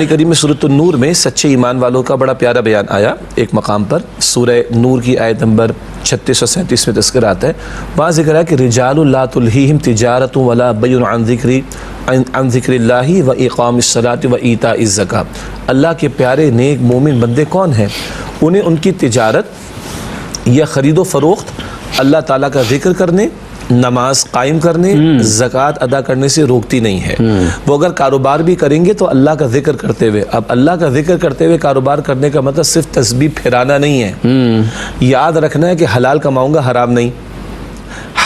قرآن کریم میں سورۃ النور میں سچے ایمان والوں کا بڑا پیارا بیان آیا ایک مقام پر، سورہ نور کی آیت نمبر 36 اور 37 میں تذکر آتا ہے. وہاں ذکر ہے کہ رجال لا تلہیہم تجارۃ ولا بیع عن ذکر اللہ و اقام الصلاۃ و ایتاء الزکاۃ. اللہ کے پیارے نیک مومن بندے کون ہیں؟ انہیں ان کی تجارت یا خرید و فروخت اللہ تعالیٰ کا ذکر کرنے، نماز قائم کرنے، زکوٰۃ ادا کرنے سے روکتی نہیں ہے. وہ اگر کاروبار بھی کریں گے تو اللہ کا ذکر کرتے ہوئے. اب اللہ کا ذکر کرتے ہوئے کاروبار کرنے کا مطلب صرف تسبیح پھیرانا نہیں ہے. یاد رکھنا ہے کہ حلال کماؤں گا حرام نہیں،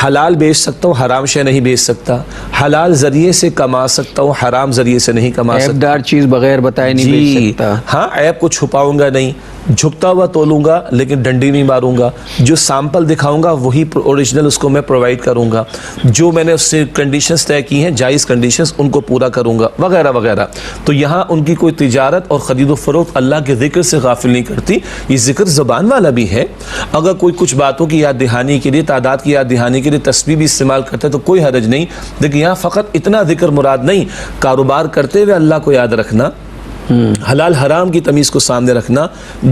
حلال بیچ سکتا ہوں حرام شے نہیں بیچ سکتا، حلال ذریعے سے کما سکتا ہوں حرام ذریعے سے نہیں کما سکتا، عیب دار چیز بغیر بتائے نہیں بیچ سکتا. ہاں عیب کو چھپاؤں گا نہیں، جھکتا ہوا تولوں گا لیکن ڈنڈی نہیں ماروں گا، جو سیمپل دکھاؤں گا وہی اوریجنل اس کو میں پرووائڈ کروں گا، جو میں نے اس سے کنڈیشنز طے کی ہیں جائز کنڈیشنز ان کو پورا کروں گا وغیرہ وغیرہ. تو یہاں ان کی کوئی تجارت اور خرید و فروخت اللہ کے ذکر سے غافل نہیں کرتی. یہ ذکر زبان والا بھی ہے، اگر کوئی کچھ باتوں کی یاد دہانی کے لیے، تعداد کی یاد دہانی کے لیے تسبیح بھی استعمال کرتا ہے تو کوئی حرج نہیں. لیکن یہاں فقط اتنا ذکر مراد نہیں، کاروبار کرتے ہوئے اللہ کو یاد رکھنا، حلال حرام کی تمیز کو سامنے رکھنا،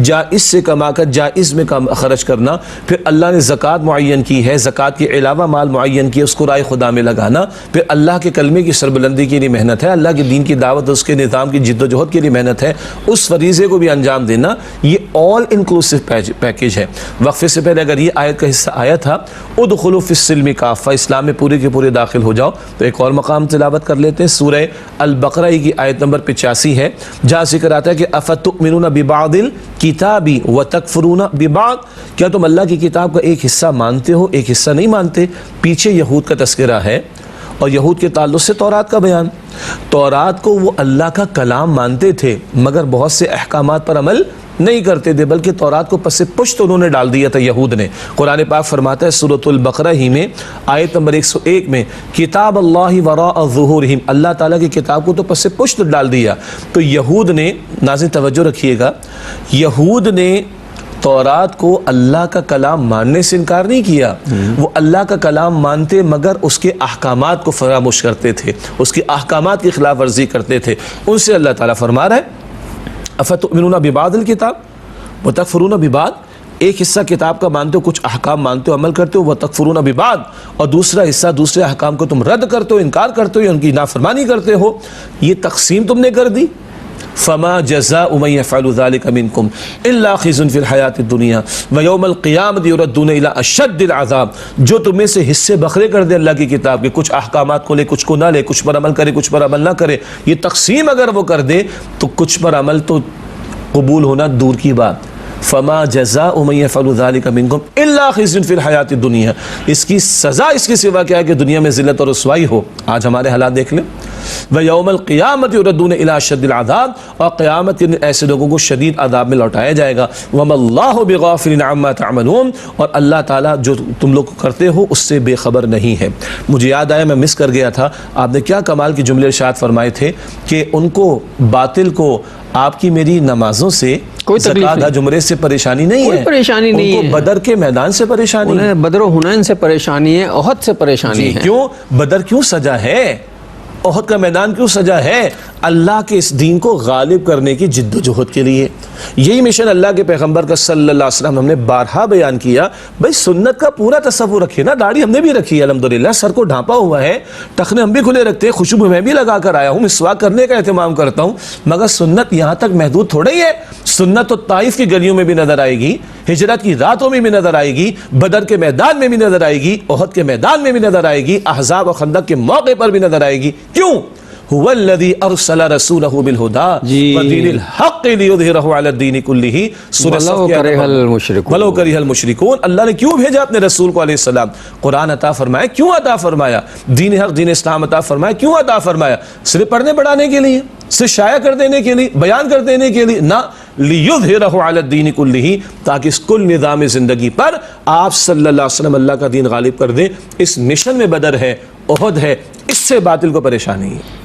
جائز سے کما کر جائز میں خرچ کرنا. پھر اللہ نے زکوٰۃ معین کی ہے، زکوٰۃ کے علاوہ مال معین کیا، اس کو رائے خدا میں لگانا. پھر اللہ کے کلمے کی سربلندی کے لیے محنت ہے، اللہ کے دین کی دعوت اس کے نظام کی جد و جہد کے لیے محنت ہے، اس فریضے کو بھی انجام دینا. یہ آل انکلوسیو پیکیج ہے. وقفے سے پہلے اگر یہ آیت کا حصہ آیا تھا ادخلوا فی السلم کافہ، اسلام میں پورے کے پورے داخل ہو جاؤ، تو ایک اور مقام تلاوت کر لیتے ہیں. سورہ البقرہ کی آیت نمبر 85 ہے، جہاں ذکر آتا ہے کہ افتؤمنون ببعض الکتاب وتکفرون ببعض، کیا تم اللہ کی کتاب کا ایک حصہ مانتے ہو ایک حصہ نہیں مانتے. پیچھے یہود کا تذکرہ ہے اور یہود کے تعلق سے تورات کا بیان. تورات کو وہ اللہ کا کلام مانتے تھے مگر بہت سے احکامات پر عمل نہیں کرتے تھے، بلکہ تورات کو پس پشت انہوں نے ڈال دیا تھا یہود نے. قرآن پاک فرماتا ہے سورۃ البقرہ ہی میں آیت نمبر 101 میں کتاب اللہ وراء ظہورہم، اللہ تعالیٰ کی کتاب کو تو پس پشت ڈال دیا. تو یہود نے، ناظرین توجہ رکھیے گا، یہود نے تورات کو اللہ کا کلام ماننے سے انکار نہیں کیا، وہ اللہ کا کلام مانتے مگر اس کے احکامات کو فراموش کرتے تھے، اس کے احکامات کی خلاف ورزی کرتے تھے. ان سے اللہ تعالیٰ فرما رہا ہے افتؤمنون ببعض الکتاب وتکفرون ببعض، ایک حصہ کتاب کا مانتے ہو، کچھ احکام مانتے ہو عمل کرتے ہو، وتکفرون ببعض، اور دوسرا حصہ دوسرے احکام کو تم رد کرتے ہو، انکار کرتے ہو یا ان کی نافرمانی کرتے ہو. یہ تقسیم تم نے کر دی. فما جزاء من يفعل ذلك منكم الا خزي في الحياة الدنيا ويوم القيامة يردون الى اشد العذاب. جو تم میں سے حصے بکھرے کر دے اللہ کی کتاب کے، کچھ احکامات کو لے کچھ کو نہ لے، کچھ پر عمل کرے کچھ پر عمل نہ کرے، یہ تقسیم اگر وہ کر دے تو کچھ پر عمل تو قبول ہونا دور کی بات. فما جزاء من يفعل ذلك منكم الا خزي في الحياة الدنيا، اس کی سزا اس کے سوا کیا ہے کہ دنیا میں ذلت اور رسوائی ہو. آج ہمارے حالات دیکھ لیں. وَيَوْمَ الْقِيَامَةِ يُرَدُّونَ إِلَىٰ أَشَدِّ الْعَذَابِ، اور قیامت کے ایسے لوگوں کو شدید عذاب میں لوٹایا جائے گا. وَمَا اللَّهُ بِغَافِلٍ عَمَّا تَعْمَلُونَ، اور اللہ تعالیٰ جو تم لوگ کرتے ہو اس سے بے خبر نہیں ہے. مجھے یاد آیا، میں مس کر گیا تھا، آپ نے کیا کمال کے جملے ارشاد فرمائے تھے کہ ان کو باطل کو آپ کی میری نمازوں سے، زکوٰۃ جمرے سے پریشانی نہیں ہے، کوئی پریشانی نہیں ہے. ان کو بدر کے میدان سے پریشانی ہے، بدر و حنین سے پریشانی ہے، احد سے پریشانی ہے. کیوں بدر کیوں سجا ہے، احد کا میدان کیوں سجا ہے؟ اللہ کے اس دین کو غالب کرنے کی جد و جہد کے لیے. یہی مشن اللہ کے پیغمبر کا صلی اللہ علیہ وسلم ہم نے بارہا بیان کیا. بھائی سنت کا پورا تصور رکھیے نا، داڑھی ہم نے بھی رکھی ہے الحمدللہ، سر کو ڈھانپا ہوا ہے، ٹخنے ہم بھی کھلے رکھتے ہیں، خوشبو میں بھی لگا کر آیا ہوں، مسواک کرنے کا اہتمام کرتا ہوں، مگر سنت یہاں تک محدود تھوڑا ہی ہے. سنت تو طائف کی گلیوں میں بھی نظر آئے گی، ہجرت کی راتوں میں بھی نظر آئے گی، بدر کے میدان میں بھی نظر آئے گی، احد کے میدان میں بھی نظر آئے گی، احزاب و خندق کے موقع پر بھی نظر آئے گی. کیوں؟ هو الذي ارسل رسوله بالهدى ودين الحق ليظهره على الدين كله ولو كره المشركون. اللہ نے کیوں بھیجا اپنے رسول کو علیہ السلام؟ قرآن عطا فرمایا، کیوں عطا فرمایا؟ دین حق دین اسلام عطا فرمایا، کیوں عطا فرمایا؟ صرف پڑھنے پڑھانے کے لیے، صرف شائع کر دینے کے لیے، بیان کر دینے کے لیے نہ، لِيُظْهِرَهُ عَلَى الدِّينِ كُلِّهِ، تاکہ اس کل نظام زندگی پر آپ صلی اللہ علیہ وسلم اللہ کا دین غالب کر دیں. اس مشن میں بدر ہے، احد ہے، اس سے باطل کو پریشانی ہے.